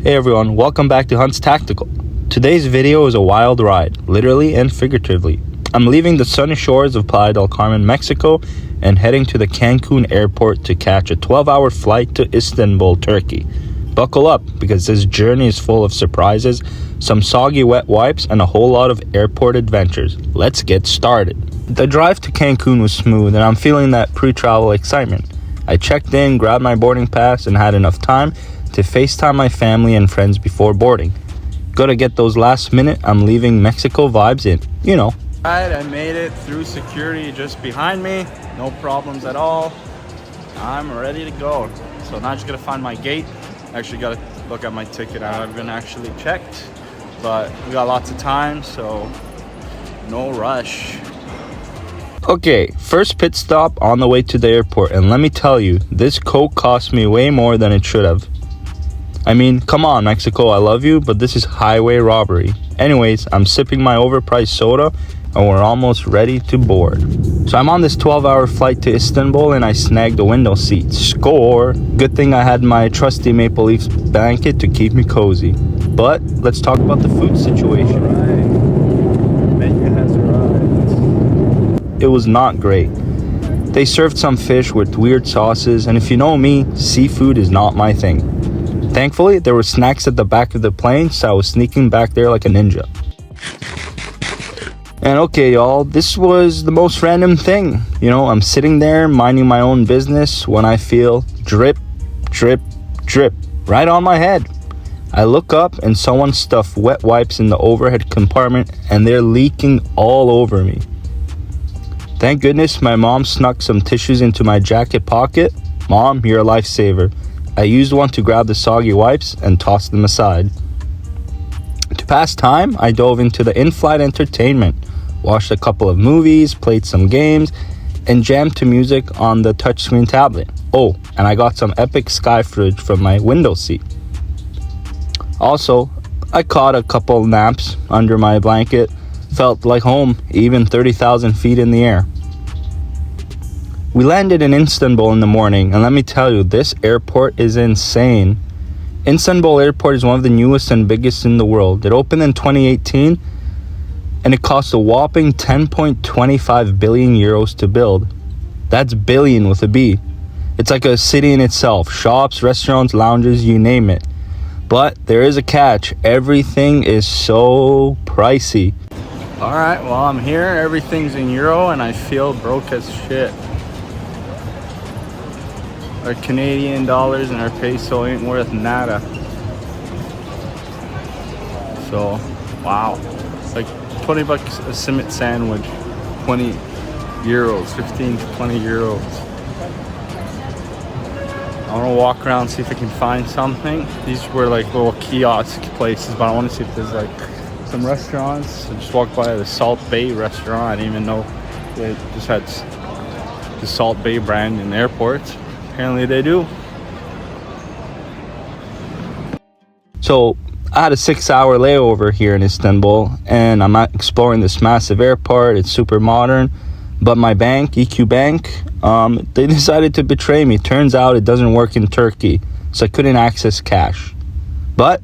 Hey everyone, welcome back to Hunt's Tactical. Today's video is a wild ride, literally and figuratively. I'm leaving the sunny shores of Playa del Carmen, Mexico, and heading to the Cancun airport to catch a 12-hour flight to Istanbul, Turkey. Buckle up, because this journey is full of surprises, some soggy wet wipes, and a whole lot of airport adventures. Let's get started. The drive to Cancun was smooth, and I'm feeling that pre-travel excitement. I checked in, grabbed my boarding pass, and had enough time to FaceTime my family and friends before boarding. Gotta get those last minute I'm leaving Mexico vibes in, you know. Alright, I made it through security just behind me. No problems at all. I'm ready to go. So now I just gotta find my gate. Actually gotta look at my ticket. I haven't actually checked, but we got lots of time, so no rush. Okay, first pit stop on the way to the airport, and let me tell you, this Coke cost me way more than it should have. I mean, come on, Mexico, I love you, but this is highway robbery. Anyways, I'm sipping my overpriced soda, and we're almost ready to board. So I'm on this 12-hour flight to Istanbul, and I snagged a window seat. Score! Good thing I had my trusty Maple Leafs blanket to keep me cozy. But let's talk about the food situation. Right. Menu has arrived. It was not great. They served some fish with weird sauces, and if you know me, seafood is not my thing. Thankfully, there were snacks at the back of the plane, so I was sneaking back there like a ninja. And okay, y'all, this was the most random thing. You know, I'm sitting there minding my own business when I feel drip, drip, drip right on my head. I look up and someone stuffed wet wipes in the overhead compartment and they're leaking all over me. Thank goodness my mom snuck some tissues into my jacket pocket. Mom, you're a lifesaver. I used one to grab the soggy wipes and tossed them aside. To pass time, I dove into the in-flight entertainment, watched a couple of movies, played some games, and jammed to music on the touchscreen tablet. Oh, and I got some epic sky footage from my window seat. Also, I caught a couple naps under my blanket. Felt like home, even 30,000 feet in the air. We landed in Istanbul in the morning, and let me tell you, this airport is insane. Istanbul Airport is one of the newest and biggest in the world. It opened in 2018, and it cost a whopping 10.25 billion euros to build. That's billion with a B. It's like a city in itself. Shops, restaurants, lounges, you name it. But there is a catch. Everything is so pricey. Alright, well, I'm here. Everything's in euro, and I feel broke as shit. Our Canadian dollars and our peso ain't worth nada. So, wow. It's like 20 bucks a cement sandwich. 20 euros, 15 to 20 euros. I want to walk around, see if I can find something. These were like little kiosk places, but I want to see if there's like some restaurants. I just walked by the Salt Bay restaurant. I didn't even know they just had the Salt Bay brand in airports. Apparently they do. So I had a 6-hour layover here in Istanbul, and I'm exploring this massive airport. It's super modern, but my bank, EQ Bank, they decided to betray me. Turns out it doesn't work in Turkey, so I couldn't access cash. But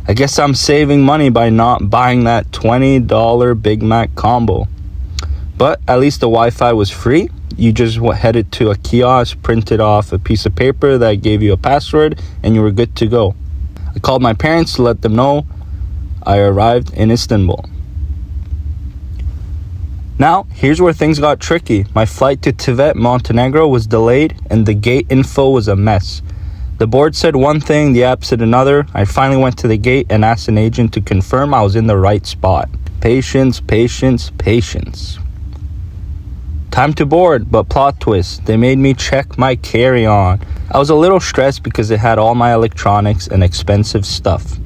I guess I'm saving money by not buying that $20 Big Mac combo. But at least the Wi-Fi was free. You just headed to a kiosk, printed off a piece of paper that gave you a password, and you were good to go. I called my parents to let them know I arrived in Istanbul. Now, here's where things got tricky. My flight to Tivat, Montenegro was delayed, and the gate info was a mess. The board said one thing, the app said another. I finally went to the gate and asked an agent to confirm I was in the right spot. Patience, patience, patience. Time to board, but plot twist, they made me check my carry-on. I was a little stressed because it had all my electronics and expensive stuff.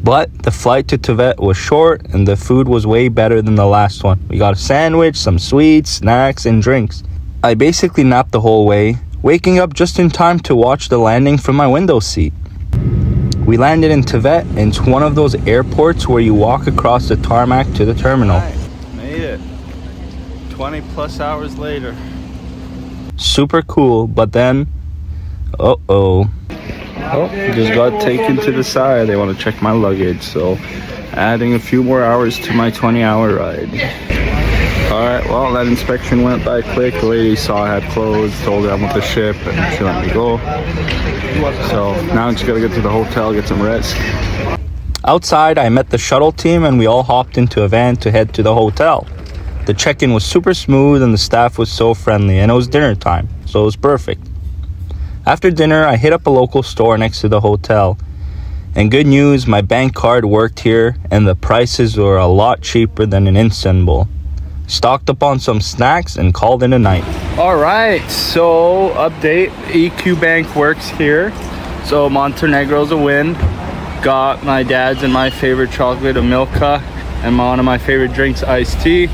But the flight to Tivat was short and the food was way better than the last one. We got a sandwich, some sweets, snacks, and drinks. I basically napped the whole way, waking up just in time to watch the landing from my window seat. We landed in Tivat, and it's one of those airports where you walk across the tarmac to the terminal. Right, made it. 20 plus hours later. Super cool, but then, uh-oh. Alright, Oh, just got taken to the side. They want to check my luggage, so adding a few more hours to my 20-hour ride. Alright, well, that inspection went by quick. The lady saw I had clothes, told her I'm with the ship, and she let me go. So now I just gotta get to the hotel, get some rest. Outside, I met the shuttle team and we all hopped into a van to head to the hotel. The check-in was super smooth and the staff was so friendly, and it was dinner time, so it was perfect. After dinner, I hit up a local store next to the hotel. And good news, my bank card worked here and the prices were a lot cheaper than in Istanbul. Stocked up on some snacks and called in a night. Alright, so update, EQ Bank works here. So Montenegro's a win. Got my dad's and my favorite chocolate, a Milka, and one of my favorite drinks, iced tea.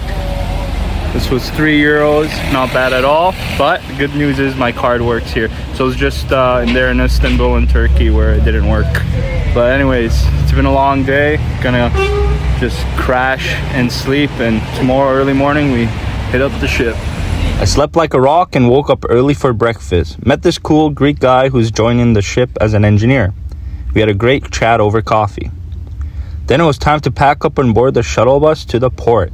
This was €3, not bad at all, but the good news is my card works here. So it's just there in Istanbul in Turkey where it didn't work. But anyways, it's been a long day. Gonna just crash and sleep, and tomorrow early morning we hit up the ship. I slept like a rock and woke up early for breakfast. Met this cool Greek guy who's joining the ship as an engineer. We had a great chat over coffee. Then it was time to pack up and board the shuttle bus to the port.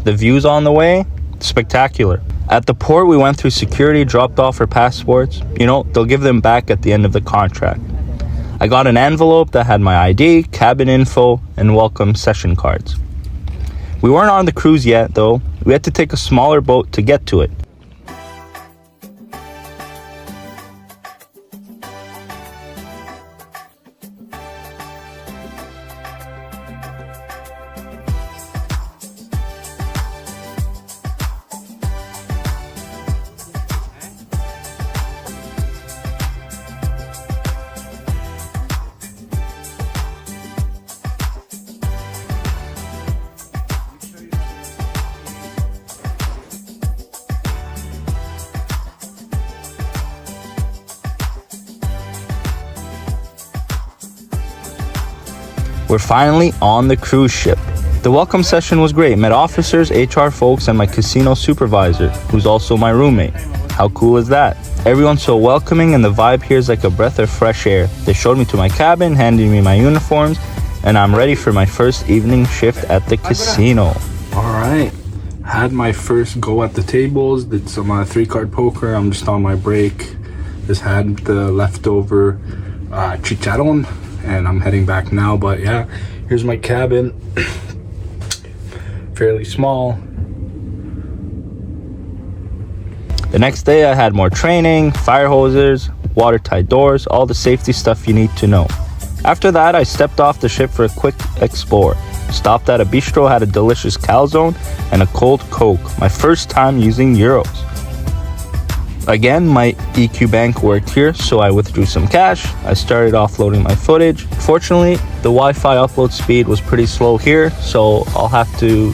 The views on the way, spectacular. At the port, we went through security, dropped off our passports. You know, they'll give them back at the end of the contract. I got an envelope that had my ID, cabin info, and welcome session cards. We weren't on the cruise yet, though. We had to take a smaller boat to get to it. We're finally on the cruise ship. The welcome session was great. Met officers, HR folks, and my casino supervisor, who's also my roommate. How cool is that? Everyone's so welcoming and the vibe here is like a breath of fresh air. They showed me to my cabin, handed me my uniforms, and I'm ready for my first evening shift at the casino. Alright, had my first go at the tables, did some 3-card poker. I'm just on my break. Just had the leftover chicharron. And I'm heading back now, but yeah, here's my cabin. Fairly small. The next day I had more training, fire hoses, watertight doors, all the safety stuff you need to know. After that, I stepped off the ship for a quick explore. Stopped at a bistro, had a delicious calzone and a cold Coke. My first time using euros. Again, my EQ Bank worked here, so I withdrew some cash. I started offloading my footage. Fortunately, the Wi-Fi upload speed was pretty slow here, so I'll have to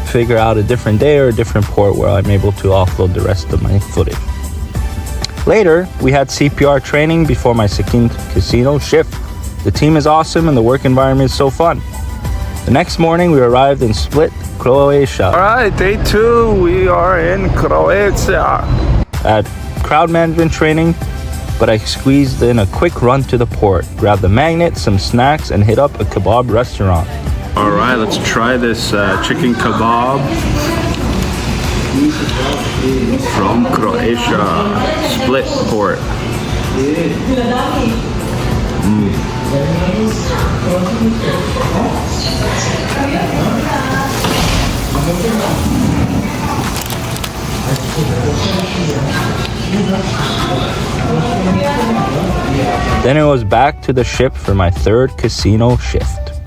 figure out a different day or a different port where I'm able to offload the rest of my footage. Later, we had CPR training before my second casino shift. The team is awesome and the work environment is so fun. The next morning, we arrived in Split, Croatia. All right, day 2, we are in Croatia. At crowd management training, but I squeezed in a quick run to the port, grabbed the magnet, some snacks, and hit up a kebab restaurant. Alright, let's try this chicken kebab from Croatia, Split Port. Then it was back to the ship for my third casino shift.